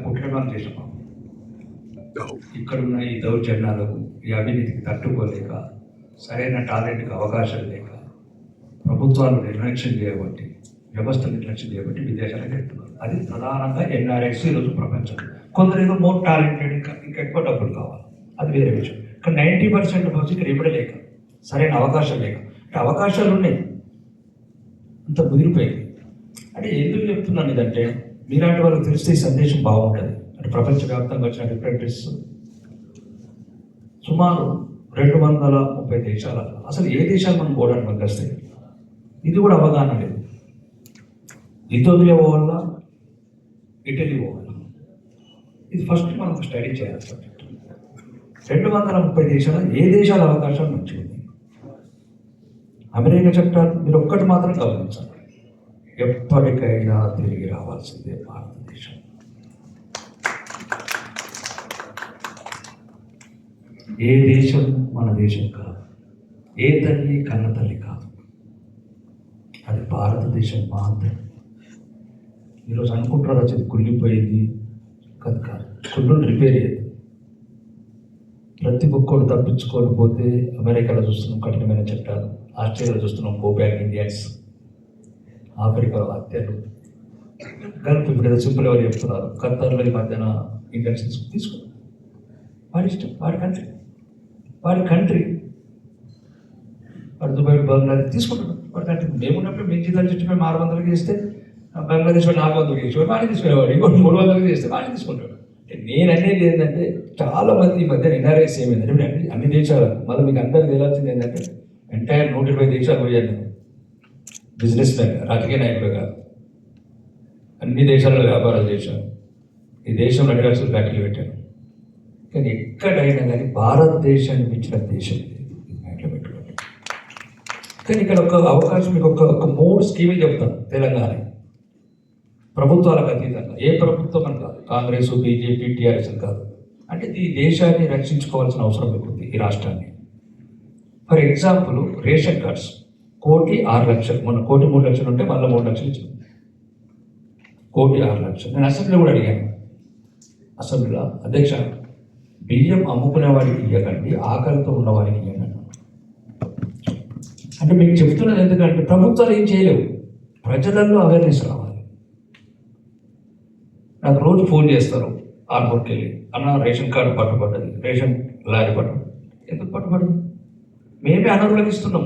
పుట్టడం చేసాం. ఇక్కడున్న ఈ దౌర్జన్యాలకు, ఈ అవినీతికి తట్టుకోలేక, సరైన టాలెంట్కి అవకాశం లేక, ప్రభుత్వాలు నిర్లక్ష్యం చేయబట్టి, వ్యవస్థ నిర్లక్ష్యం చేయబట్టి విదేశాలకు వెళ్తున్నారు. అది ప్రధానంగా ఎన్ఆర్ఐస్ ఈరోజు ప్రపంచం. కొందరు ఏదో మోర్ టాలెంటెడ్, ఇంకా ఎక్కువ డబ్బులు కావాలి, అది వేరే విషయం. కానీ 90% వచ్చి ఇక్కడ ఇవ్వడలేక, సరైన అవకాశం లేక, అవకాశాలు ఉన్నాయి, అంత ముదిరిపోయింది. అంటే ఎందుకు చెప్తున్నాను ఇదంటే, మీలాంటి వాళ్ళకి తెలిస్తే ఈ సందేశం బాగుంటుంది. అంటే ప్రపంచవ్యాప్తంగా వచ్చిన అప్రెంటిస్ సుమారు 230 దేశాల, అసలు ఏ దేశాలు మనం పోవడానికి మనకు వస్తాయి, ఇది కూడా అవగాహన లేదు. ఇథియోపియా పోవాల, ఇటలీ పోవాల, ఇది ఫస్ట్ మనం స్టడీ చేయాలి సబ్జెక్ట్. 230 దేశాల ఏ దేశాల అవకాశాలు మంచిగా ఉంది. అమెరికా చట్టాలు మీరు ఒక్కటి మాత్రం గమనించాలి, ఎప్పటికైనా తిరిగి రావాల్సిందే భారతదేశం. ఏ దేశం మన దేశం కాదు, ఏ తల్లి కన్న తల్లి కాదు, అది భారతదేశం మాత్రం. ఈరోజు అనుకుంటారు అది కుళ్ళిపోయింది, కాదు కాదు, కుళ్ళుని రిపేర్ అయ్యేది. ప్రతి ఒక్కరు తప్పించుకొని పోతే అమెరికాలో చూస్తున్నాం కఠినమైన చట్టాలు, ఆస్ట్రేలియాలో చూస్తున్నాం గో బ్యాక్ ఇండియన్స్, ఆఫ్రికాలో హత్యలు, గల్ఫ్ ఇప్పుడు ఏదో సింపుల్ ఎవరు చెప్తున్నారు, ఖత్తర్లో ఈ మధ్యన ఇండియన్స్ తీసుకున్నారు. వాడి ఇష్టం, వాడి కంట్రీ వాడు దుబాయ్ బంగ్లాదేశ్ తీసుకుంటున్నాడు, వాడి కంట్రీ. మేమున్నప్పుడు మేము జీతాలు చెట్టు మేము 600 చేస్తే బంగ్లాదేశ్ వాడు 400 చేసేవాడు, వాడిని తీసుకునేవాడు. ఇంకోటి 300 చేస్తే వాడిని తీసుకుంటాడు. నేను అనేది ఏంటంటే, చాలా మంది ఈ మధ్య ఎన్ఆర్ఐస్ ఏమైందంటే, అన్ని దేశాలు మళ్ళీ మీకు అందరికీ తెలియాల్సింది ఏంటంటే, ఎంటైర్ 120 దేశాలు పోయాను. బిజినెస్ మ్యాన్, రాజకీయ నాయకుడు కాదు, అన్ని దేశాల్లో వ్యాపారాలు చేశాను. ఈ దేశంలో 2 లక్షల ఫ్యాక్టరీలు పెట్టాను. కానీ ఎక్కడైనా కానీ భారతదేశాన్ని మించిన దేశం మైండ్లో పెట్టుకోండి. కానీ ఇక్కడ ఒక అవకాశం, మీకు ఒక 3 స్కీములు చెప్తాను. తెలంగాణ ప్రభుత్వాలకు అతీతంగా, ఏ ప్రభుత్వం అని కాదు, కాంగ్రెస్, బీజేపీ, టీఆర్ఎస్ కాదు, అంటే ఈ దేశాన్ని రక్షించుకోవాల్సిన అవసరం ఉంది, ఈ రాష్ట్రాన్ని. ఫర్ ఎగ్జాంపుల్ రేషన్ కార్డ్స్ 1,06,00,000, మొన్న 1,03,00,000 ఉంటే మళ్ళీ 3 లక్షలు ఇచ్చింది. 1,06,00,000. నేను అసెంబ్లీలో కూడా అడిగాను, అసెంబ్లీలో అధ్యక్ష, బియ్యం అమ్ముకునే వాడికి ఇవ్వకండి, ఆకలితో ఉన్న వాడికి ఇవ్వండి. అంటే మీకు చెప్తున్నది ఎందుకంటే, ప్రభుత్వాలు ఏం చేయలేవు, ప్రజలలో అవేర్నెస్ రావాలి. నాకు రోజు ఫోన్ చేస్తారు ఆర్మూర్కి వెళ్ళి, అన్న రేషన్ కార్డు పట్టుబడ్డది, రేషన్ లారీ పట్టుబడి. ఎందుకు పట్టుబడింది? మేమే అనర్హులకు ఇస్తున్నాం.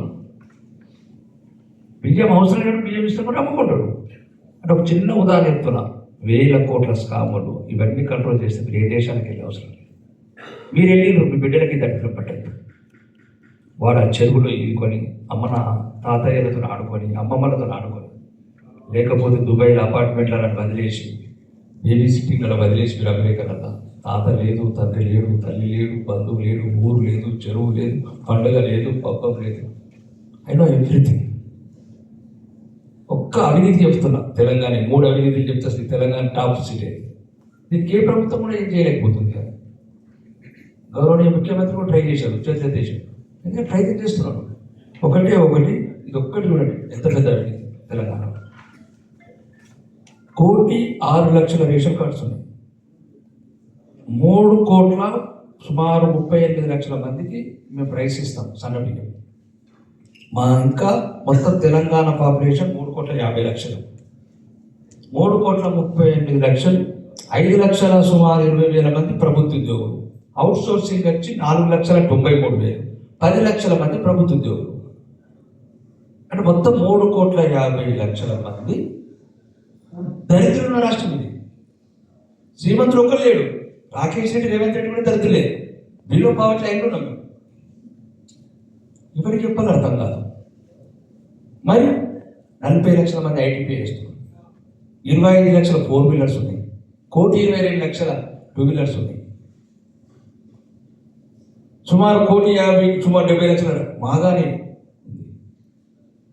బియ్యం అవసరం లేని బియ్యం ఇస్తున్నప్పుడు అమ్ముకుంటాడు. అంటే ఒక చిన్న ఉదాహరణ చెప్తున్నా, 1,000 కోట్ల స్కాములు ఇవన్నీ కంట్రోల్ చేస్తే మీరు ఏ దేశానికి వెళ్ళే అవసరం లేదు. మీరు వెళ్ళి మీ బిడ్డలకి దరిద్రం పట్టద్దు. వాడు ఆ చెరువులో ఈదుకొని, అమ్మన తాతయ్యలతో ఆడుకొని, అమ్మమ్మలతో ఆడుకొని, లేకపోతే దుబాయ్లో అపార్ట్మెంట్లను వదిలేసి, బేబీ సిట్టింగ్లలో వదిలేసి మీరు అమెరికాలో, తాత లేదు, తండ్రి లేడు, తల్లి లేడు, బంధువు లేడు, ఊరు లేదు, చెరువు లేదు, పండుగ లేదు, పబ్బం లేదు. I know everything. ఒక్క అవినీతి చెప్తున్నా, తెలంగాణ 3 అవినీతిని చెప్తే తెలంగాణ టాప్ సిటీ. దీనికి ఏ ప్రభుత్వం కూడా ఏం చేయలేకపోతుంది. గౌరవనీయ ముఖ్యమంత్రి కూడా ట్రై చేశారు, చేశారు. ఎందుకంటే ప్రయత్నం చేస్తున్నాను. ఒకటి ఇది ఒక్కటి చూడండి, ఎంత పెద్ద అవినీతి తెలంగాణ. 1,06,00,000 రేషన్ కార్డ్స్ ఉన్నాయి. 3 కోట్ల సుమారు 38 లక్షల మందికి మేము ప్రైస్ ఇస్తాం సన్న బియ్యం. మా ఇంకా మొత్తం తెలంగాణ పాపులేషన్ 3,50,00,000. 3,38,00,000, 5 లక్షల సుమారు 20,000 మంది ప్రభుత్వ ఉద్యోగులు. అవుట్ సోర్సింగ్ వచ్చి 4,93,000, 10 లక్షల మంది ప్రభుత్వ ఉద్యోగులు. అంటే మొత్తం 3,50,00,000 మంది దరిద్రులున్న రాష్ట్రం ఇది. శ్రీమంతులు ఒక్కరు లేడు. రాకేష్ రెడ్డి, రేవంత్ రెడ్డి కూడా దరిద్రులే. బిలో పావర్టీ లైన్లో ఉన్నాం. ఇప్పటికి చెప్పాలి అర్థం కాదు. మరి 40 లక్షల మంది ఐటీపీ వేస్తున్నారు. 25 లక్షల 4 వీలర్స్ ఉన్నాయి. 1,22,00,000 2 వీలర్స్ ఉన్నాయి. సుమారు 1,50,000, సుమారు 70 లక్షల మాగానే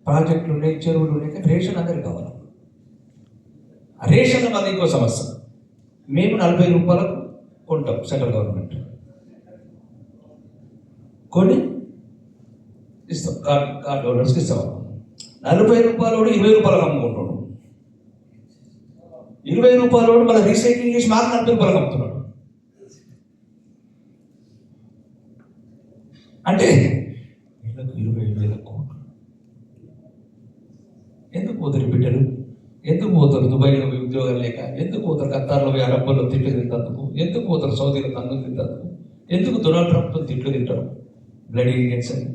ప్రాజెక్టులు ఉన్నాయి, చెరువులు ఉన్నాయి. కానీ రేషన్ అందరికి కావాలి. రేషన్ మనది ఇంకో సమస్య. మేము 40 రూపాయలకు కొంటాం సెంట్రల్ గవర్నమెంట్, కొని ఇస్తాం, కార్డ్ హోల్డర్స్కి ఇస్తాం. 40 రూపాయలు 20 రూపాయలకు అమ్ముకుంటున్నాం. రూపాయలు మళ్ళీ రీసైక్లింగ్ చేసి మాకు 40 రూపాయలు అమ్ముతున్నాడు. అంటే వీళ్ళకు 20,000 కోట్లు. ఎందుకు పోతారు బిడ్డలు? ఎందుకు పోతారు దుబాయ్లో ఉద్యోగాలు లేక? ఎందుకు పోతారు ఖతార్లో అరబ్బలో తిట్లు తింటందుకు? ఎందుకు పోతారు సౌదీలో తన్నులు తింటందుకు? ఎందుకు డొనాల్డ్ ట్రంప్తో తిట్లు తింటారు బ్లడీ ఇండియన్స్ అని?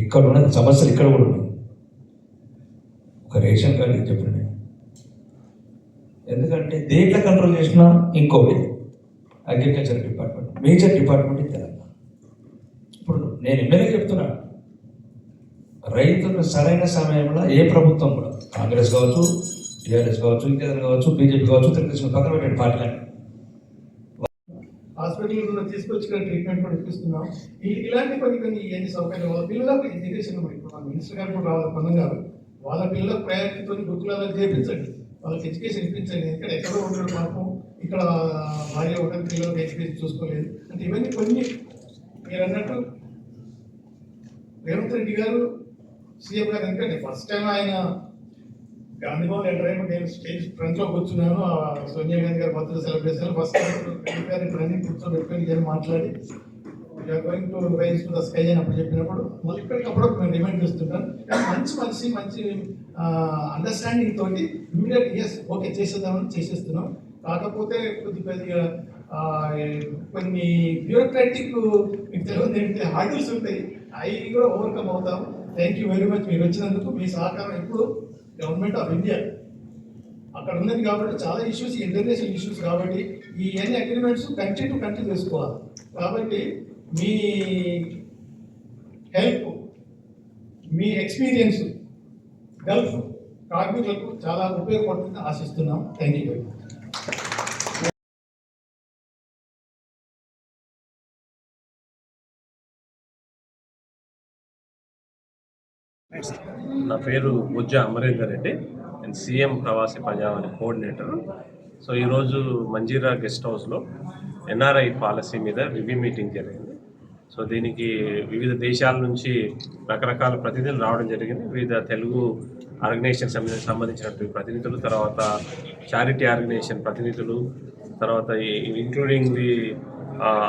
ఇక్కడ ఉన్న సమస్యలు ఇక్కడ కూడా ఉన్నాయి. ఒక రేషన్ కార్డు చెప్పండి, ఎందుకంటే దేంట్లో కంట్రోల్ చేసినా ఇంకోటి అగ్రికల్చర్ డిపార్ట్మెంట్, మేజర్ డిపార్ట్మెంట్ ఇది తెలంగాణ. ఇప్పుడు నేను ఎమ్మెల్యే చెప్తున్నా, రైతులకు సరైన సమయంలో ఏ ప్రభుత్వం కూడా, కాంగ్రెస్ కావచ్చు, టీఆర్ఎస్ కావచ్చు, ఇంకేదైనా కావచ్చు, బీజేపీ కావచ్చు, తెలుగుదేశం పక్కన పెట్టండి పార్టీలని, హాస్పిటల్ తీసుకొచ్చిన ట్రీట్మెంట్ కూడా ఇప్పిస్తున్నాం. ఇలాంటి కొన్ని ఎన్ని సౌకర్యాలు వాళ్ళ పిల్లలకు ఎడ్యుకేషన్ ఇప్పుడు మన మినిస్టర్ గారు కూడా రావాలి పదం గారు, వాళ్ళ పిల్లలకు ప్రయారిటీతో గురుకులాలకు చేయించండి, వాళ్ళకి ఎడ్యుకేషన్ ఇప్పించండి. ఇక్కడ ఎక్కడో ఉంటాడు పాపం, ఇక్కడ భార్య ఒకటి పిల్లలకు ఎడ్యుకేషన్ చూసుకోలేదు అంటే ఇవన్నీ కొన్ని మీరు అన్నట్టు రేవంత్ రెడ్డి గారు సీఎం గారు, ఎందుకంటే ఫస్ట్ టైం ఆయన గాంధీ భవన్ ఎంటర్ అయినప్పుడు నేను స్టేజ్ ఫ్రంట్ లో కూర్చున్నాను. సోనియా గాంధీ గారి బర్త్డే సెలబ్రేషన్ ఫస్ట్ రన్నింగ్ కూర్చోబెట్టుకొని నేను మాట్లాడి going to rise to the sky అని అప్పుడు చెప్పినప్పుడు మళ్ళీ ఇప్పటికప్పుడు నేను రిమైండ్ చేస్తుంటాను. మంచి అండర్స్టాండింగ్ తోటి ఇమీడియట్ ఎస్ ఓకే చేసేద్దామని చేసేస్తున్నాం. కాకపోతే కొద్దిగా కొన్ని బ్యూరోక్రాటిక్ మీకు తెలియదు హార్డిల్స్ ఉంటాయి, అవి కూడా ఓవర్కమ్ అవుతాం. థ్యాంక్ యూ వెరీ మచ్ మీరు వచ్చినందుకు. మీ సహకారం ఎప్పుడు గవర్నమెంట్ ఆఫ్ ఇండియా అక్కడ ఉన్నది కాబట్టి చాలా ఇష్యూస్ ఇంటర్నేషనల్ ఇష్యూస్ కాబట్టి ఈ అన్ని అగ్రిమెంట్స్ కంట్రీ టు కంట్రీ చేసుకోవాలి. కాబట్టి మీ హెల్ప్, మీ ఎక్స్పీరియన్స్ గల్ఫ్ కార్మికులకు చాలా ఉపయోగపడుతుందని ఆశిస్తున్నాం. Thank you very much. నా పేరు బుజ్జ అమరేందర్ రెడ్డి, నేను సీఎం ప్రవాసీ ప్రజావాణి కోఆర్డినేటర్. సో ఈరోజు మంజీరా గెస్ట్ హౌస్లో ఎన్ఆర్ఐ పాలసీ మీద రివ్యూ మీటింగ్ జరిగింది. సో దీనికి వివిధ దేశాల నుంచి రకరకాల ప్రతినిధులు రావడం జరిగింది. వివిధ తెలుగు ఆర్గనైజేషన్ సంబంధించినటువంటి ప్రతినిధులు, తర్వాత చారిటీ ఆర్గనైజేషన్ ప్రతినిధులు, తర్వాత including the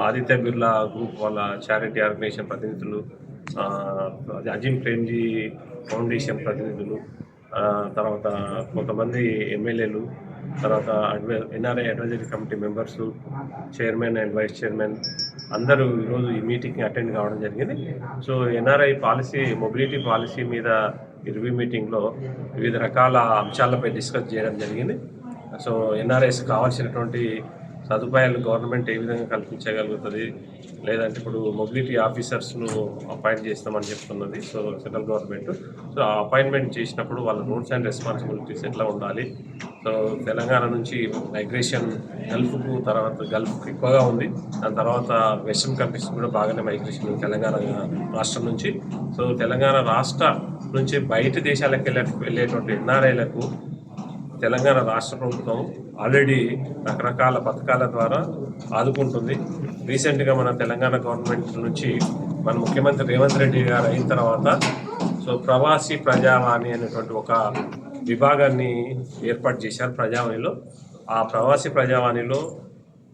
Aditya Birla group వాళ్ళ చారిటీ ఆర్గనైజేషన్ ప్రతినిధులు, అజిమ్ ప్రేమ్జీ ఫౌండేషన్ ప్రతినిధులు, తర్వాత కొంతమంది ఎమ్మెల్యేలు, తర్వాత NRI advisory committee members, chairman and vice chairman అందరూ ఈరోజు ఈ మీటింగ్కి అటెండ్ కావడం జరిగింది. So NRI policy, mobility policy మీద ఈ రివ్యూ మీటింగ్లో వివిధ రకాల అంశాలపై డిస్కస్ చేయడం జరిగింది. సో ఎన్ఆర్ఐస్ కావాల్సినటువంటి సదుపాయాలు గవర్నమెంట్ ఏ విధంగా కల్పించగలుగుతుంది, లేదంటే ఇప్పుడు మొబిలిటీ ఆఫీసర్స్ను అపాయింట్ చేస్తామని చెప్తున్నది సో సెంట్రల్ గవర్నమెంట్. సో ఆ అపాయింట్మెంట్ చేసినప్పుడు వాళ్ళ రూల్స్ అండ్ రెస్పాన్సిబిలిటీస్ ఎట్లా ఉండాలి. సో తెలంగాణ నుంచి మైగ్రేషన్ గల్ఫ్కు, తర్వాత గల్ఫ్కు ఎక్కువగా ఉంది, దాని తర్వాత వెస్ట్రన్ కంట్రీస్ కూడా బాగానే మైగ్రేషన్ తెలంగాణ రాష్ట్రం నుంచి. సో తెలంగాణ రాష్ట్ర నుంచి బయట దేశాలకు వెళ్ళేటువంటి ఎన్ఆర్ఐలకు తెలంగాణ రాష్ట్ర ప్రభుత్వం ఆల్రెడీ రకరకాల పథకాల ద్వారా ఆదుకుంటుంది. రీసెంట్గా మన తెలంగాణ గవర్నమెంట్ నుంచి మన ముఖ్యమంత్రి రేవంత్ రెడ్డి గారు అయిన తర్వాత సో ప్రవాసీ ప్రజావాణి అనేటువంటి ఒక విభాగాన్ని ఏర్పాటు చేశారు ప్రజావాణిలో. ఆ ప్రవాసీ ప్రజావాణిలో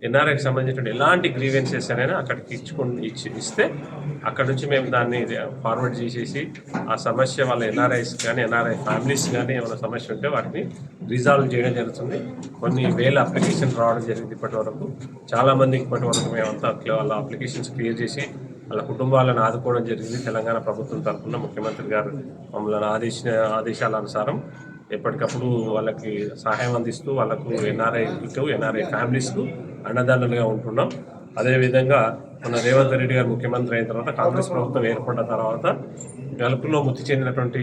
ఎన్ఆర్ఐకి సంబంధించిన ఎలాంటి గ్రీవెన్సెస్ అయినా అక్కడికి ఇస్తే అక్కడ నుంచి మేము దాన్ని ఫార్వర్డ్ చేసేసి ఆ సమస్య వాళ్ళ ఎన్ఆర్ఐస్ కానీ ఎన్ఆర్ఐ ఫ్యామిలీస్ కానీ ఏమైనా సమస్య ఉంటే వాటిని రిజాల్వ్ చేయడం జరుగుతుంది. కొన్ని వేల అప్లికేషన్ రావడం జరిగింది ఇప్పటి వరకు. చాలామందికి ఇప్పటి వరకు మేమంతా వాళ్ళ అప్లికేషన్స్ క్లియర్ చేసి వాళ్ళ కుటుంబాలను ఆదుకోవడం జరిగింది. తెలంగాణ ప్రభుత్వం తరఫున ముఖ్యమంత్రి గారు మమ్మల్ని ఆదేశాల అనుసారం ఎప్పటికప్పుడు వాళ్ళకి సహాయం అందిస్తూ వాళ్ళకు ఎన్ఆర్ఐ ఫ్యామిలీస్కు అండదండలుగా ఉంటున్నాం. అదేవిధంగా మన రేవంత్ రెడ్డి గారు ముఖ్యమంత్రి అయిన తర్వాత, కాంగ్రెస్ ప్రభుత్వం ఏర్పడిన తర్వాత గల్ఫ్లో మృతి చెందినటువంటి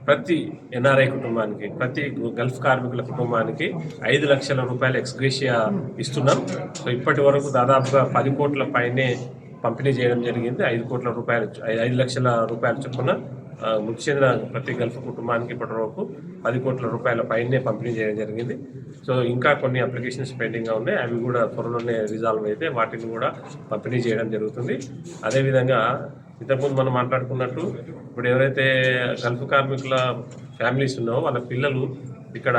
ప్రతి ఎన్ఆర్ఐ కుటుంబానికి, ప్రతి గల్ఫ్ కార్మికుల కుటుంబానికి 5 లక్షల రూపాయల ఎక్స్గ్రేషియా ఇస్తున్నాం. సో ఇప్పటి వరకు దాదాపుగా 10 కోట్ల పైనే పంపిణీ చేయడం జరిగింది. 5 లక్షల రూపాయల చొప్పున మృతి చెందిన ప్రతి గల్ఫ్ కుటుంబానికి ఇప్పటి వరకు 10 కోట్ల రూపాయల పైనే పంపిణీ చేయడం జరిగింది. సో ఇంకా కొన్ని అప్లికేషన్స్ పెండింగ్గా ఉన్నాయి, అవి కూడా త్వరలోనే రిజాల్వ్ అయితే వాటిని కూడా పంపిణీ చేయడం జరుగుతుంది. అదేవిధంగా ఇంతకుముందు మనం మాట్లాడుకున్నట్టు ఇప్పుడు ఎవరైతే గల్ఫ్ కార్మికుల ఫ్యామిలీస్ ఉన్నావో వాళ్ళ పిల్లలు ఇక్కడ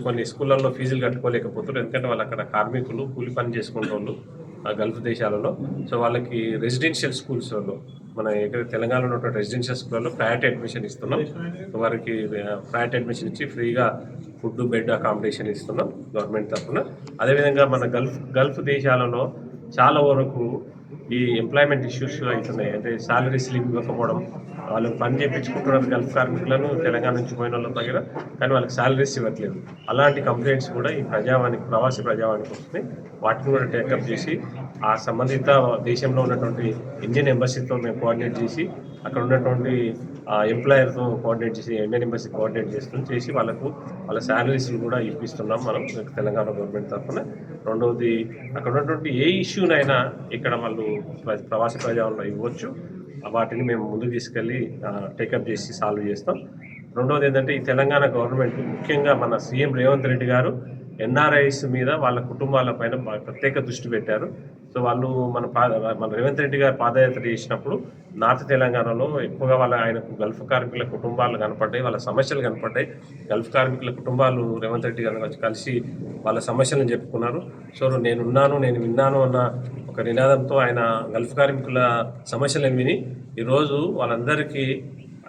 కొన్ని స్కూళ్ళల్లో ఫీజులు కట్టుకోలేకపోతున్నారు, ఎందుకంటే వాళ్ళు అక్కడ కార్మికులు కూలి పని చేసుకునే వాళ్ళు ఆ గల్ఫ్ దేశాలలో. సో వాళ్ళకి రెసిడెన్షియల్ స్కూల్స్లో మన ఇక్కడ తెలంగాణలో ఉన్నటువంటి రెసిడెన్షియల్ స్కూళ్ళలో ప్రయారిటీ అడ్మిషన్ ఇస్తున్నాం. సో వారికి ప్రయారిటీ అడ్మిషన్ ఇచ్చి ఫ్రీగా ఫుడ్ బెడ్ అకామిడేషన్ ఇస్తున్నాం గవర్నమెంట్ తరఫున. అదేవిధంగా మన గల్ఫ్ దేశాలలో చాలా వరకు ఈ ఎంప్లాయ్మెంట్ ఇష్యూస్ అవుతున్నాయి. అంటే శాలరీ స్లిప్ ఇవ్వకపోవడం, వాళ్ళు పని చేయించుకుంటున్నారు గల్ఫ్ కార్మికులను తెలంగాణ నుంచి పోయిన వాళ్ళ దగ్గర, కానీ వాళ్ళకి శాలరీస్ ఇవ్వట్లేదు. అలాంటి కంప్లైంట్స్ కూడా ఈ ప్రవాసీ ప్రజావానికి వస్తున్నాయి. వాటిని కూడా టేకప్ చేసి ఆ సంబంధిత దేశంలో ఉన్నటువంటి ఇండియన్ ఎంబసీతో మేము కోఆర్డినేట్ చేసి అక్కడ ఉన్నటువంటి ఎంప్లాయర్తో కోఆర్డినేట్ చేసి ఇండియన్ ఎంబసీ కోఆర్డినేట్ చేసి వాళ్ళ శాలరీస్ కూడా ఇప్పిస్తున్నాం మనం తెలంగాణ గవర్నమెంట్ తరఫున. రెండవది, అక్కడ ఉన్నటువంటి ఏ ఇష్యూనైనా ఇక్కడ వాళ్ళు ప్రవాసీ ప్రజావాళ్ళు ఇవ్వచ్చు, వాటిని మేము ముందుకు తీసుకెళ్ళి టేకప్ చేసి సాల్వ్ చేస్తాం. రెండవది ఏంటంటే, ఈ తెలంగాణ గవర్నమెంట్ ముఖ్యంగా మన సీఎం రేవంత్ రెడ్డి గారు ఎన్ఆర్ఐస్ మీద వాళ్ళ కుటుంబాల పైన ప్రత్యేక దృష్టి పెట్టారు. సో వాళ్ళు మన రేవంత్ రెడ్డి గారు పాదయాత్ర చేసినప్పుడు నార్త్ తెలంగాణలో ఎక్కువగా ఆయనకు గల్ఫ్ కార్మికుల కుటుంబాలు కనపడ్డాయి, వాళ్ళ సమస్యలు కనపడ్డాయి. గల్ఫ్ కార్మికుల కుటుంబాలు రేవంత్ రెడ్డి గారు కలిసి వాళ్ళ సమస్యలను చెప్పుకున్నారు. సో నేను విన్నాను అన్న ఒక నినాదంతో ఆయన గల్ఫ్ కార్మికుల సమస్యలను విని ఈరోజు వాళ్ళందరికీ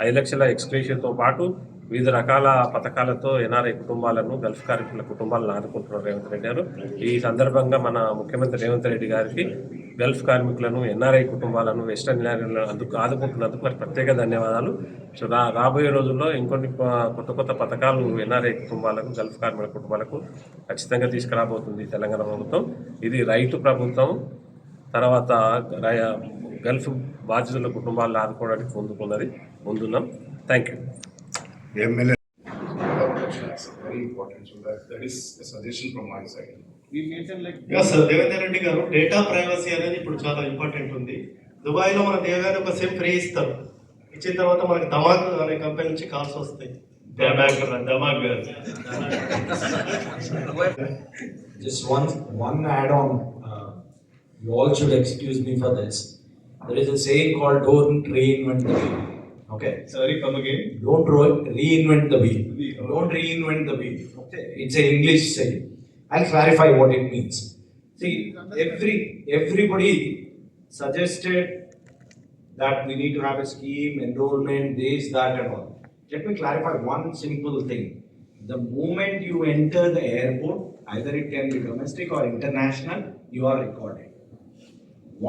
5 లక్షల ఎక్స్గ్రేషన్తో పాటు వివిధ రకాల పథకాలతో ఎన్ఆర్ఐ కుటుంబాలను గల్ఫ్ కార్మికుల కుటుంబాలను ఆదుకుంటున్నారు రేవంత్ రెడ్డి గారు. ఈ సందర్భంగా మన ముఖ్యమంత్రి రేవంత్ రెడ్డి గారికి గల్ఫ్ కార్మికులను ఎన్ఆర్ఐ కుటుంబాలను వెస్టర్న్ ఎన్ఆర్ఐలను ఆదుకుంటున్నందుకు మరి ప్రత్యేక ధన్యవాదాలు. సో రాబోయే రోజుల్లో ఇంకొన్ని కొత్త పథకాలు ఎన్ఆర్ఐ కుటుంబాలకు గల్ఫ్ కార్మికుల కుటుంబాలకు ఖచ్చితంగా తీసుకురాబోతుంది తెలంగాణ ప్రభుత్వం. ఇది రైతు ప్రభుత్వం. తర్వాత గల్ఫ్ బాధితుల కుటుంబాలను ఆదుకోవడానికి ముందున్నాం. Thank you. MLA. Very important. So that is a suggestion from my side. Sir, Devender Reddy గారు, డేటా ప్రైవసీ అనేది ఇప్పుడు చాలా ఇంపార్టెంట్ ఉంది. దుబాయ్లో మన దేవేందర్ ఒక సిమ్ ఫ్రీ ఇస్తారు. ఇచ్చిన తర్వాత మనకి ధమాక్ అనే కంపెనీ నుంచి కాల్స్ వస్తాయి. Just one add-on. You all should excuse me for this. There is a saying called "Don't reinvent the wheel." Okay. Sorry, come again. Don't reinvent the wheel. Don't reinvent the wheel. Okay. It's an English saying. I'll clarify what it means. See, everybody suggested that we need to have a scheme, enrollment, this, that, and all. Let me clarify one simple thing. The moment you enter the airport, either it can be domestic or international, you are recorded.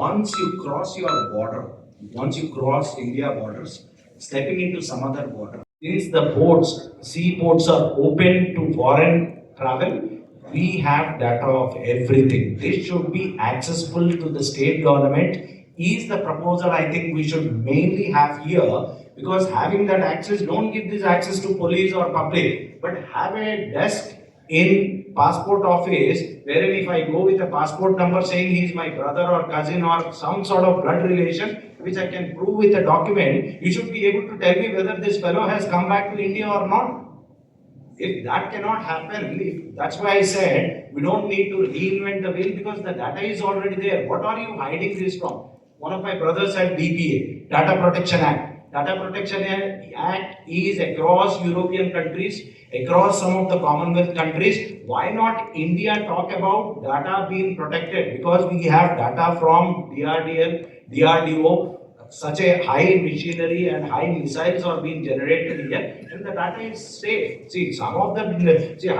Once you cross your border, once you cross India borders, stepping into some other border, since the seaports are open to foreign travel, we have data of everything. This should be accessible to the state government is the proposal I think we should mainly have here, because having that access, don't give this access to police or public, but have a desk in passport office wherein if I go with a passport number saying he is my brother or cousin or some sort of blood relation, which I can prove with a document, you should be able to tell me whether this fellow has come back to India or not. If that cannot happen, that's why I said we don't need to reinvent the wheel, because the data is already there. What are you hiding this from? One of my brothers had DPA, Data Protection Act. Data Protection Act is across European countries, across some of the Commonwealth countries. Why not India talk about data being protected? Because we have data from DRDO, such a high machinery and high missiles are being generated here, and the data is safe. See, some of the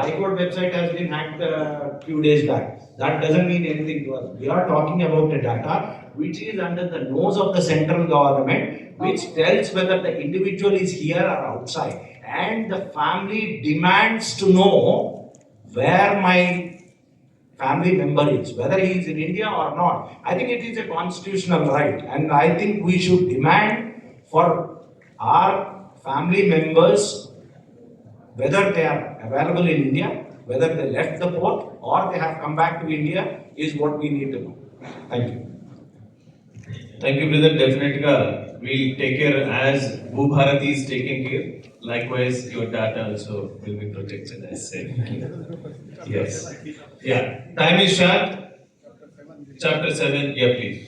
High Court website has been hacked a few days back. That doesn't mean anything to us. We are talking about the data which is under the nose of the central government, which tells whether the individual is here or outside, and the family demands to know where my family member is, whether he is in India or not. I think it is a constitutional right, and I think we should demand for our family members, whether they are available in India, whether they left the port or they have come back to India, is what we need to know. Thank you. Thank you, brother. Definitely, we'll take care as Bharati is taking care. Likewise, your data also will be protected as safe. Yes. Yeah. Time is short. Chapter 7. Yeah, please.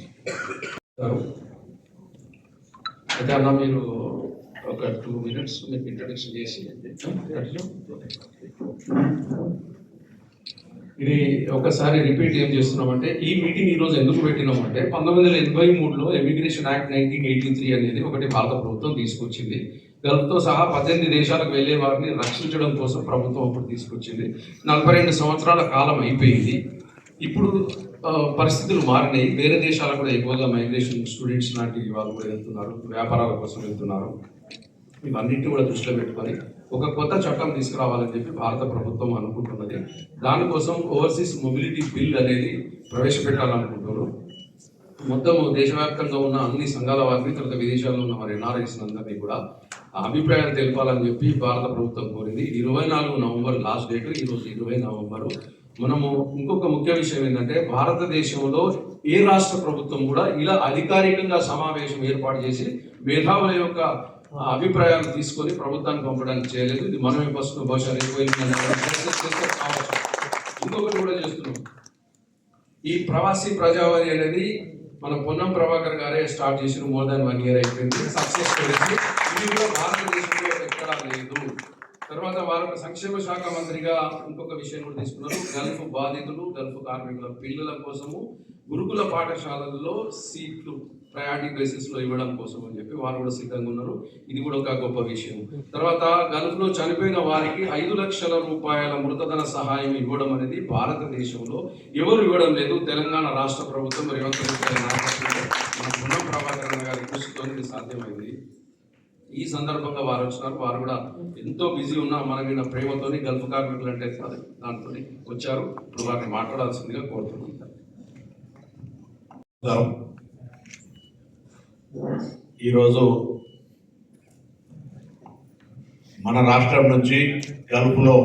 అయితే అన్న, మీరు ఒక 2 minutes మీకు introduction చేసి ఇది ఒకసారి repeat ఏం చేస్తున్నామంటే ఈ మీటింగ్ ఈ రోజు ఎందుకు పెట్టినామంటే 1983లో ఎమిగ్రేషన్ యాక్ట్ 1983 అనేది ఒకటి భారత ప్రభుత్వం తీసుకొచ్చింది. గల్ఫ్తో సహా 18 దేశాలకు వెళ్ళే వారిని రక్షించడం కోసం ప్రభుత్వం అప్పుడు తీసుకొచ్చింది. 42 సంవత్సరాల కాలం అయిపోయింది. ఇప్పుడు పరిస్థితులు మారినాయి. వేరే దేశాలకు కూడా ఎక్కువగా మైగ్రేషన్ స్టూడెంట్స్ లాంటి వాళ్ళు కూడా వెళ్తున్నారు, వ్యాపారాల కోసం వెళ్తున్నారు. ఇవన్నింటినీ కూడా దృష్టిలో పెట్టుకొని ఒక కొత్త చట్టం తీసుకురావాలని చెప్పి భారత ప్రభుత్వం అనుకుంటున్నది. దానికోసం ఓవర్సీస్ మొబిలిటీ బిల్ అనేది ప్రవేశపెట్టాలనుకుంటున్నారు. మొత్తం దేశవ్యాప్తంగా ఉన్న అన్ని సంఘాల వారిని, తర్వాత విదేశాల్లో ఉన్న వారి ఎన్ఆర్ఐస్ అందరినీ కూడా అభిప్రాయాలు తెలపాలని చెప్పి భారత ప్రభుత్వం కోరింది. 24 నవంబర్ లాస్ట్ డేట్, ఈరోజు 20 నవంబరు. మనము ఇంకొక ముఖ్య విషయం ఏంటంటే భారతదేశంలో ఏ రాష్ట్ర ప్రభుత్వం కూడా ఇలా అధికారికంగా సమావేశం ఏర్పాటు చేసి మేధావుల యొక్క అభిప్రాయాలు తీసుకొని ప్రభుత్వానికి పంపడానికి చేయలేదు. ఇది మనమే ఫస్ట్ బహుశా ఇంకొకటి కూడా చేస్తున్నాం. ఈ ప్రవాసీ ప్రజావాణి అనేది మన పొన్నం ప్రభాకర్ గారే స్టార్ట్ చేసిన మోర్ దాన్ 1 year అయిపోయింది. సక్సెస్ స్టోరీస్ ఇది కూడా భారతదేశంలో ఎక్కడా లేదు. తర్వాత వారు సంక్షేమ శాఖ మంత్రిగా ఇంకొక విషయం కూడా తీసుకున్నారు. గల్ఫ్ బాధితులు, గల్ఫ్ కార్మికుల పిల్లల కోసము గురుకుల పాఠశాలల్లో సీట్లు ప్రయారిటీ బేసిస్ లో ఇవ్వడం కోసం అని చెప్పి వారు కూడా సిద్ధంగా ఉన్నారు. ఇది కూడా ఒక గొప్ప విషయం. తర్వాత గల్ఫ్ లో చనిపోయిన వారికి 5 లక్షల రూపాయల మృతధన సహాయం ఇవ్వడం అనేది భారతదేశంలో ఎవరు ఇవ్వడం లేదు. తెలంగాణ రాష్ట్ర ప్రభుత్వం రేవంత్ రెడ్డి గారి నాయకత్వంలో మన పున్నం ప్రభాకర్ గారి కృషితో ఇది సాధ్యమైంది. ఈ సందర్భంగా వారు వచ్చినారు. వారు కూడా ఎంతో బిజీ ఉన్నా మన మీద ప్రేమతోని గల్ఫ్ కార్మికులు అంటే దాంతో వచ్చారు. ఇప్పుడు వారిని మాట్లాడాల్సిందిగా కోరుతున్నాను. ఈరోజు మన రాష్ట్రం నుంచి గల్ఫ్లో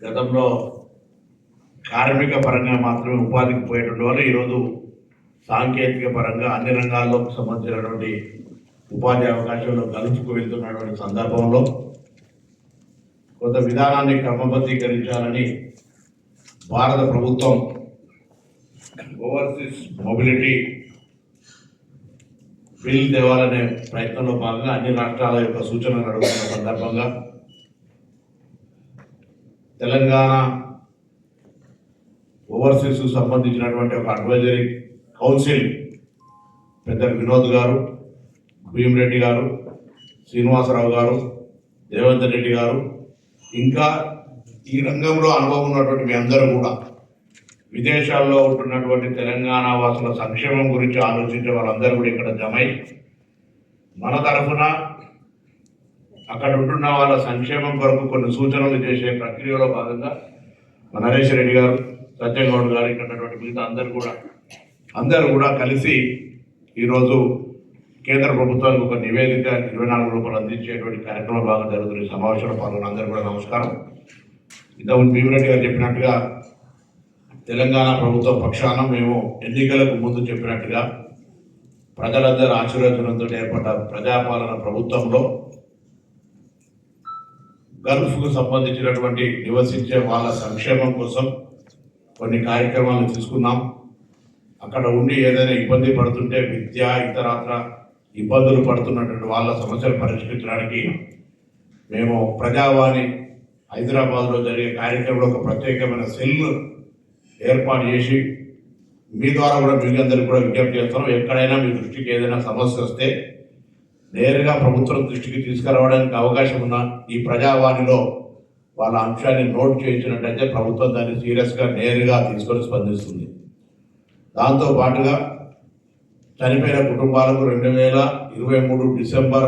గతంలో కార్మిక పరంగా మాత్రమే ఉపాధికి పోయేటువంటి వాళ్ళు ఈరోజు సాంకేతిక పరంగా అన్ని రంగాల్లో సంబంధించినటువంటి ఉపాధి అవకాశాలు గల్ఫ్కు వెళ్తున్నటువంటి సందర్భంలో కొంత విధానాన్ని క్రమబద్ధీకరించాలని భారత ప్రభుత్వం ఓవర్సీస్ మొబిలిటీ బిల్ తేవాలనే ప్రయత్నంలో భాగంగా అన్ని రాష్ట్రాల యొక్క సూచనలు అడుగుతున్న సందర్భంగా తెలంగాణ ఓవర్సీస్ సంబంధించినటువంటి ఒక అడ్వైజరీ కౌన్సిల్ పెద్ద వినోద్ గారు, భీమరెడ్డి గారు, శ్రీనివాసరావు గారు, దేవేందర్ రెడ్డి గారు, ఇంకా ఈ రంగంలో అనుభవం ఉన్నటువంటి మీ అందరూ కూడా విదేశాల్లో ఉంటున్నటువంటి తెలంగాణ వాసుల సంక్షేమం గురించి ఆలోచించే వాళ్ళందరూ కూడా ఇక్కడ జమై మన తరఫున అక్కడ ఉంటున్న వాళ్ళ సంక్షేమం కొరకు కొన్ని సూచనలు చేసే ప్రక్రియలో భాగంగా మన నరేష్ రెడ్డి గారు, సత్యంగౌడ్ గారు, ఇక్కడ ఉన్నటువంటి మిగతా అందరూ కూడా కలిసి ఈరోజు కేంద్ర ప్రభుత్వానికి ఒక నివేదిక 24 రూపాయలు అందించేటువంటి కార్యక్రమం బాగా జరుగుతుంది. ఈ సమావేశంలో పాల్గొన్న అందరూ కూడా నమస్కారం. ఇంతకుముందు భీమరెడ్డి గారు చెప్పినట్టుగా తెలంగాణ ప్రభుత్వం పక్షాన మేము ఎన్నికలకు ముందు చెప్పినట్టుగా ప్రజలందరూ ఆశీర్వచనంతో ఏర్పడ్డ ప్రజాపాలన ప్రభుత్వంలో గల్ఫ్కు సంబంధించినటువంటి నివసించే వాళ్ళ సంక్షేమం కోసం కొన్ని కార్యక్రమాలు తీసుకున్నాం. అక్కడ ఉండి ఏదైనా ఇబ్బంది పడుతుంటే విద్య ఇతరత్ర ఇబ్బందులు పడుతున్నటువంటి వాళ్ళ సమస్యలు పరిష్కరించడానికి మేము ప్రజావాణి హైదరాబాద్లో జరిగే కార్యక్రమంలో ఒక ప్రత్యేకమైన సెల్ ఏర్పాటు చేసి మీ ద్వారా కూడా మీకు అందరికీ కూడా విజ్ఞప్తి చేస్తున్నాం. ఎక్కడైనా మీ దృష్టికి ఏదైనా సమస్య వస్తే నేరుగా ప్రభుత్వం దృష్టికి తీసుకురావడానికి అవకాశం ఉన్న ఈ ప్రజావాణిలో వాళ్ళ అంశాన్ని నోట్ చేయించినట్టయితే ప్రభుత్వం దాన్ని సీరియస్గా నేరుగా తీసుకొని స్పందిస్తుంది. దాంతో పాటుగా చనిపోయిన కుటుంబాలకు 2023 డిసెంబర్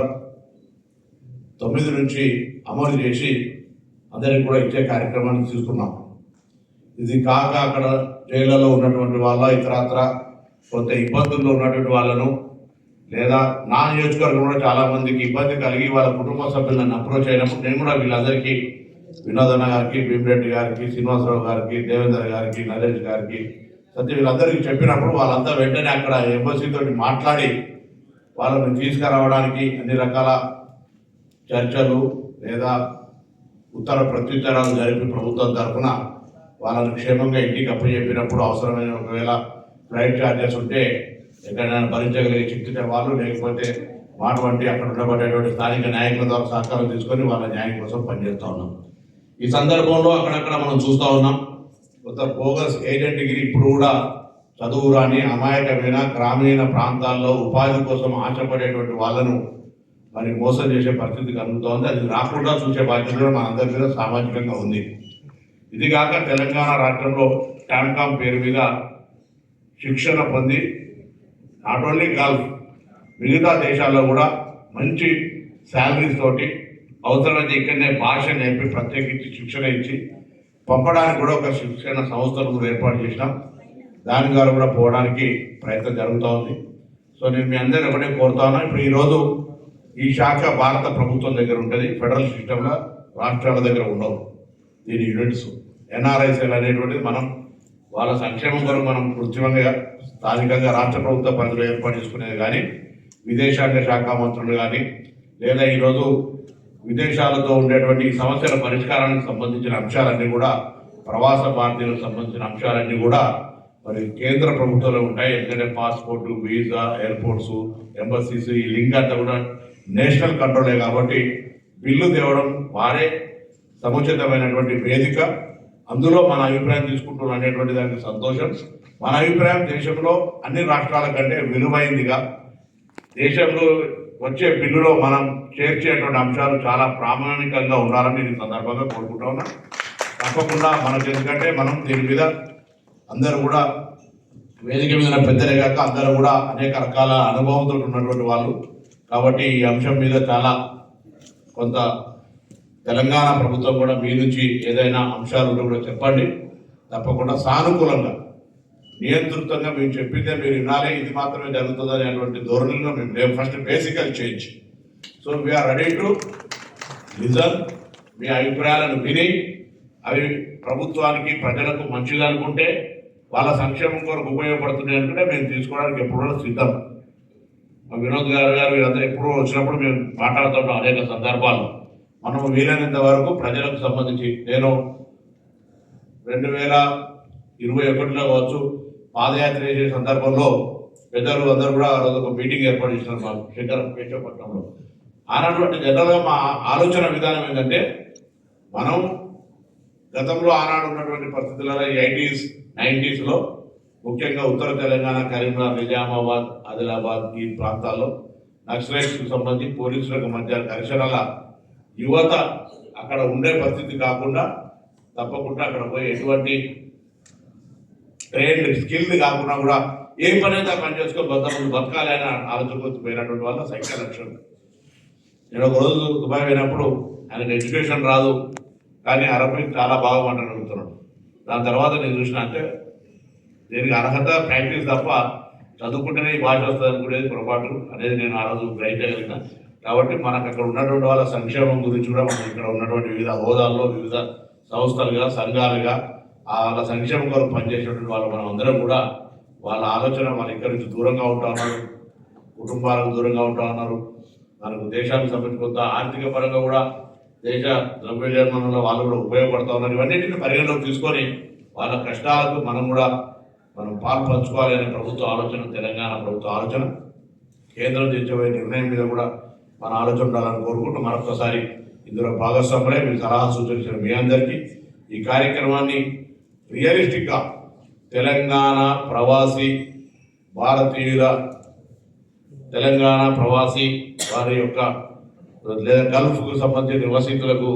9 నుంచి అమలు చేసి అందరికి కూడా ఇచ్చే కార్యక్రమాన్ని తీసుకున్నాం. ఇది కాక అక్కడ జైళ్లలో ఉన్నటువంటి వాళ్ళ ఇతరత్ర కొంత ఇబ్బందుల్లో ఉన్నటువంటి వాళ్ళను లేదా నా నియోజకవర్గం కూడా చాలా మందికి ఇబ్బంది కలిగి వాళ్ళ కుటుంబ సభ్యులను అప్రోచ్ అయినప్పుడు నేను కూడా వీళ్ళందరికీ వినోదన్న గారికి, భీమరెడ్డి గారికి, శ్రీనివాసరావు గారికి, దేవేందర్ గారికి, నరేష్ గారికి, సత్య వీళ్ళందరికీ చెప్పినప్పుడు వాళ్ళంతా వెంటనే అక్కడ ఎంబసీతో మాట్లాడి వాళ్ళని తీసుకురావడానికి అన్ని రకాల చర్చలు లేదా ఉత్తర ప్రత్యుత్తరాలు జరిపి ప్రభుత్వం తరఫున వాళ్ళని క్షేమంగా ఇంటికి అప్పచెప్పినప్పుడు అవసరమైన ఒకవేళ ఫ్లైట్ ఛార్జెస్ ఉంటే ఎక్కడైనా భరించగలిగే చిక్కితే వాళ్ళు, లేకపోతే అక్కడ ఉండబడేటువంటి స్థానిక నాయకుల ద్వారా సహకారం తీసుకొని వాళ్ళ న్యాయం కోసం పనిచేస్తూ ఉన్నాం. ఈ సందర్భంలో అక్కడక్కడ మనం చూస్తూ ఉన్నాం కొంత బోగస్ ఏజెంట్ డిగ్రీ ఇప్పుడు కూడా చదువు రాని అమాయకమైన గ్రామీణ ప్రాంతాల్లో ఉపాధి కోసం ఆశపడేటువంటి వాళ్ళను మరి మోసం చేసే పరిస్థితి కలుగుతోంది. అది రాకుండా చూసే బాధ్యత కూడా మనందరి మీద సామాజికంగా ఉంది. ఇది కాక తెలంగాణ రాష్ట్రంలో ట్యాన్కామ్ పేరు మీద శిక్షణ పొంది నాట్ ఓన్లీ గల్ఫ్ మిగతా దేశాల్లో కూడా మంచి శాలరీస్ తోటి అవసరమైతే ఇక్కడనే భాష నేర్పి ప్రత్యేకించి శిక్షణ ఇచ్చి పంపడానికి కూడా ఒక శిక్షణ సంస్థను ఏర్పాటు చేసినాం. దాని ద్వారా కూడా పోవడానికి ప్రయత్నం జరుగుతూ ఉంది. సో నేను మీ అందరినీ ఒకటే కోరుతా ఉన్నా, ఇప్పుడు ఈరోజు ఈ శాఖ భారత ప్రభుత్వం దగ్గర ఉంటుంది, ఫెడరల్ సిస్టంలో రాష్ట్రాల దగ్గర ఉండవు. దీని యూనిట్స్ ఎన్ఆర్ఐసీలు అనేటువంటిది మనం వాళ్ళ సంక్షేమం కొరకు మనం కృత్రిమంగా స్థానికంగా రాష్ట్ర ప్రభుత్వ పరిధిలో ఏర్పాటు చేసుకునేది కానీ విదేశాంగ శాఖ మంత్రులు కానీ లేదా ఈరోజు విదేశాలతో ఉండేటువంటి సమస్యల పరిష్కారానికి సంబంధించిన అంశాలన్నీ కూడా ప్రవాస భారతీయులకు సంబంధించిన అంశాలన్నీ కూడా మరి కేంద్ర ప్రభుత్వంలో ఉంటాయి. ఎందుకంటే పాస్పోర్టు, వీసా, ఎయిర్పోర్ట్స్, ఎంబసీస్ ఈ లింక్ అంతా కూడా నేషనల్ కంట్రోలే కాబట్టి బిల్లు తేవడం వారే సముచితమైనటువంటి వేదిక. అందులో మన అభిప్రాయం తీసుకుంటున్నాం అనేటువంటి దానికి సంతోషం. మన అభిప్రాయం దేశంలో అన్ని రాష్ట్రాల కంటే విలువైందిగా దేశంలో వచ్చే బిల్లులో మనం చేర్చేటువంటి అంశాలు చాలా ప్రామాణికంగా ఉండాలని నేను సందర్భంగా కోరుకుంటా ఉన్నా. తప్పకుండా మనకు ఎందుకంటే మనం దీని మీద అందరూ కూడా వేదిక మీద పెద్దలే కాక అందరూ కూడా అనేక రకాల అనుభవంతో ఉన్నటువంటి వాళ్ళు కాబట్టి ఈ అంశం మీద చాలా కొంత తెలంగాణ ప్రభుత్వం కూడా మీ నుంచి ఏదైనా అంశాలు ఉంటే కూడా చెప్పండి. తప్పకుండా సానుకూలంగా నియంత్రితంగా మేము చెప్పిందే మీరు వినాలి, ఇది మాత్రమే జరుగుతుంది అనేటువంటి ధోరణిలో మేము first basical change. So we are ready to listen. మీ అభిప్రాయాలను విని అవి ప్రభుత్వానికి ప్రజలకు మంచిగా అనుకుంటే వాళ్ళ సంక్షేమం కొరకు ఉపయోగపడుతున్నాయి అనుకుంటే మేము తీసుకోవడానికి ఎప్పుడూ సిద్ధం. వినోద్ గారు వీరంతా ఎప్పుడూ వచ్చినప్పుడు మేము మాట్లాడుతుంటాం అనేక సందర్భాల్లో. మనం వీలైనంత వరకు ప్రజలకు సంబంధించి నేను 2021లో కావచ్చు పాదయాత్ర చేసే సందర్భంలో పెద్దలు అందరూ కూడా ఆ రోజు ఒక మీటింగ్ ఏర్పాటు చేసినారు మాకు కేశవపట్నంలో. ఆనాడు జనరల్గా మా ఆలోచన విధానం ఏంటంటే మనం గతంలో ఆనాడు ఉన్నటువంటి పరిస్థితులలో 80s 90s ముఖ్యంగా ఉత్తర తెలంగాణ, కరీంనగర్, నిజామాబాద్, ఆదిలాబాద్ ఈ ప్రాంతాల్లో నక్సలైట్స్కి సంబంధించి పోలీసులకు మధ్య ఘర్షణల యువత అక్కడ ఉండే పరిస్థితి కాకుండా తప్పకుండా అక్కడ పోయి ఎటువంటి ట్రైన్డ్ స్కిల్డ్ కాకుండా కూడా ఏ పని అయితే పని చేసుకొని ముందు బతకాలి అని ఆలోచనకు పోయినటువంటి వాళ్ళ సంఖ్య లక్ష్యం. నేను ఒక రోజు దుబాయ్ పోయినప్పుడు ఆయనకు ఎడ్యుకేషన్ రాదు కానీ అరబిక్ చాలా బాగా మాట్లాడగలుగుతున్నాడు. దాని తర్వాత నేను చూసిన అంటే దీనికి అర్హత ప్రాక్టీస్ తప్ప చదువుకుంటేనే ఈ భాష వస్తుంది అనుకునేది పొరపాటు అనేది నేను ఆ రోజు గ్రహించగలిగిన. కాబట్టి మనకు అక్కడ ఉన్నటువంటి వాళ్ళ సంక్షేమం గురించి కూడా మనం ఇక్కడ ఉన్నటువంటి వివిధ హోదాల్లో వివిధ సంస్థలుగా సంఘాలుగా వాళ్ళ సంక్షేమం కొరకు పనిచేసేటువంటి వాళ్ళు మనం అందరం కూడా వాళ్ళ ఆలోచన వాళ్ళ ఇక్కడి నుంచి దూరంగా ఉంటా ఉన్నారు, కుటుంబాలకు దూరంగా ఉంటా ఉన్నారు. మనకు దేశానికి సంబంధించి కొంత ఆర్థిక పరంగా కూడా దేశ ద్రవ్యోల్బణంలో వాళ్ళు కూడా ఉపయోగపడుతూ ఉన్నారు. ఇవన్నింటిని పరిగణలోకి తీసుకొని వాళ్ళ కష్టాలకు మనం పాలు పంచుకోవాలి అనే ప్రభుత్వ ఆలోచన, తెలంగాణ ప్రభుత్వ ఆలోచన. కేంద్రం తెచ్చబోయే నిర్ణయం మీద కూడా మన ఆలోచన ఉండాలని కోరుకుంటూ మరొకసారి ఇందులో భాగస్వాములై మీరు సలహా సూచించిన మీ అందరికీ ఈ కార్యక్రమాన్ని రియలిస్టిక్గా తెలంగాణ ప్రవాసీ భారతీయుల తెలంగాణ ప్రవాసీ వారి యొక్క లేదా గల్ఫ్కు సంబంధించిన నివాసితులకు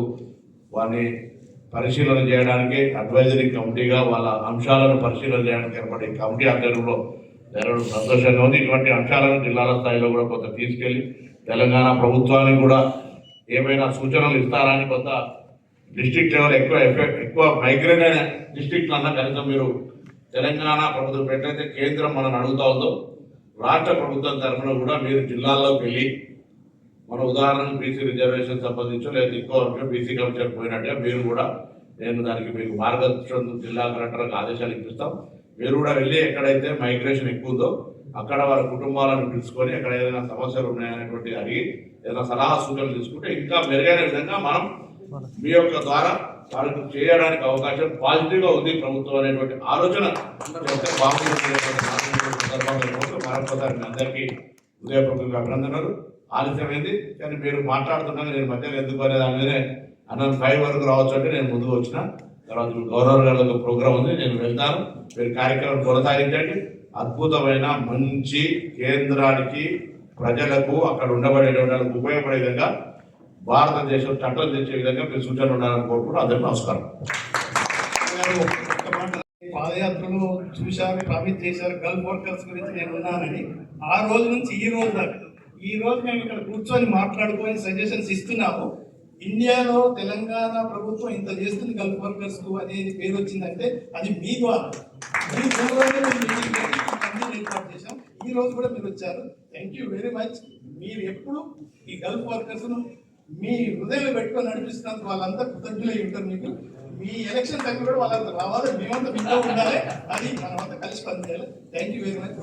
వారిని పరిశీలన చేయడానికి అడ్వైజరీ కమిటీగా వాళ్ళ అంశాలను పరిశీలన చేయడానికి ఏర్పడే కమిటీ ఆధ్వర్యంలో జరగడం సంతోషంగా ఉంది. ఇటువంటి అంశాలను జిల్లాల స్థాయిలో కూడా కొంత తీసుకెళ్ళి తెలంగాణ ప్రభుత్వానికి కూడా ఏమైనా సూచనలు ఇస్తారని కొంత డిస్ట్రిక్ట్ లెవెల్ ఎక్కువ మైగ్రేట్ అయిన డిస్ట్రిక్ట్లన్నా కనీసం మీరు తెలంగాణ ప్రభుత్వం ఎట్లయితే కేంద్రం మనం అడుగుతా ఉందో రాష్ట్ర ప్రభుత్వం తరఫున కూడా మీరు జిల్లాల్లోకి వెళ్ళి మన ఉదాహరణకు బీసీ రిజర్వేషన్ సంబంధించో లేదా ఇంకో బీసీ కమిషన్ పోయినట్టుగా మీరు కూడా నేను దానికి మీకు మార్గదర్శనం జిల్లా కలెక్టర్కి ఆదేశాలు ఇప్పిస్తాం. మీరు కూడా వెళ్ళి ఎక్కడైతే మైగ్రేషన్ ఎక్కువ ఉందో అక్కడ వారి కుటుంబాలను పిలుచుకొని ఎక్కడ ఏదైనా సమస్యలు ఉన్నాయనేటువంటి అడిగి ఏదైనా సలహా సూచనలు తీసుకుంటే ఇంకా మెరుగైన విధంగా మనం మీ యొక్క ద్వారా వారికి చేయడానికి అవకాశం పాజిటివ్గా ఉంది ప్రభుత్వం అనేటువంటి ఆలోచన బాగుంది. మరొకసారి మీ అందరికీ హృదయపూర్వకంగా అభినందనలు. ఆలస్యమైంది. కానీ మీరు మాట్లాడుతున్నాక నేను మధ్యలో ఎందుకు అనేది దానినే అన్నాను 5 వరకు రావచ్చు అంటే నేను ముందుకు వచ్చిన. తర్వాత గవర్నర్ గారి ఒక ప్రోగ్రామ్ ఉంది, నేను వెళ్తాను. మీరు కార్యక్రమం కొనసాగించండి. అద్భుతమైన మంచి కేంద్రానికి ప్రజలకు అక్కడ ఉండబడేటకు ఉపయోగపడే విధంగా భారతదేశం చట్టం తెచ్చే విధంగా మీరు సూచనలు ఉండాలని కోరుకుంటూ అందరికీ నమస్కారం. పాదయాత్రలో చూశారు, ప్రామిస్ చేశారు గల్ఫ్ వర్కర్స్ గురించి నేను ఉన్నానని. ఆ రోజు నుంచి ఈ రోజు దాకా ఈ రోజు మేము ఇక్కడ కూర్చొని మాట్లాడుకొని సజెషన్స్ ఇస్తున్నాము. ఇండియాలో తెలంగాణ ప్రభుత్వం ఇంత చేస్తుంది గల్ఫ్ వర్కర్స్ కు అనేది పేరు వచ్చిందంటే అది మీ ద్వారా. మీ ద్వారానే మేము మీటింగ్ పెట్టి ఇవన్నీ ఏర్పాటు చేశాం. ఈ రోజు కూడా మీరు వచ్చారు. Thank you very much. మీరు ఎప్పుడు ఈ గల్ఫ్ వర్కర్స్ ను మీ హృదయంలో పెట్టుకొని నడిపిస్తున్నందుకు వాళ్ళంతా కృతజ్ఞులై ఉంటారు మీకు. మీ ఎలక్షన్ టైం కూడా వాళ్ళంతా రావాలి, మేమంతా మీతో ఉండాలి, అది మనమంతా కలిసి పనిచేయాలి. Thank you very much.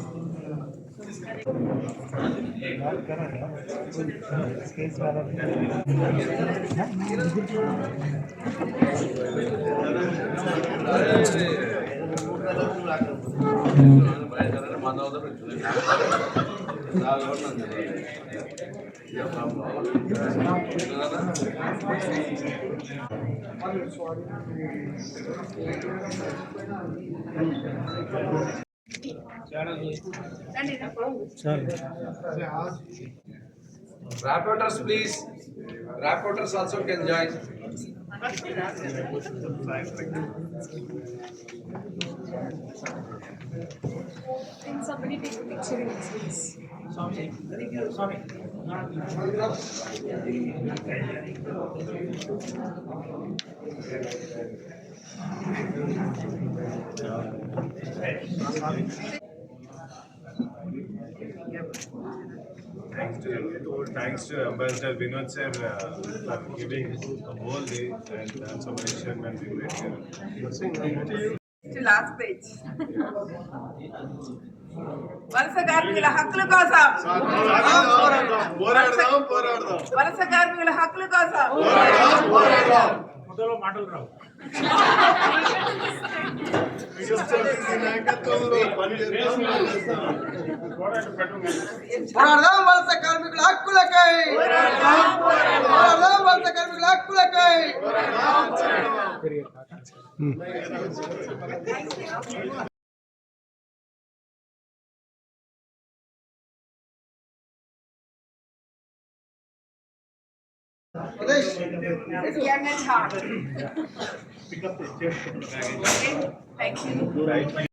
Rapporteurs, please. Rapporteurs also can join. Can somebody take a picture in this, please? Thanks to Ambassador Vinod sir for giving the whole day and some addition when we were here. To last page. వలస కార్మికుల హక్కుల కోసం వలస కార్మికుల హక్కుల కోసం మాటలు రావు. పోరాడదాం వలస కార్మికుల హక్కులకై, పోరాడదాం వలస కార్మికుల హక్కులకై. It's young and hard. Thank you.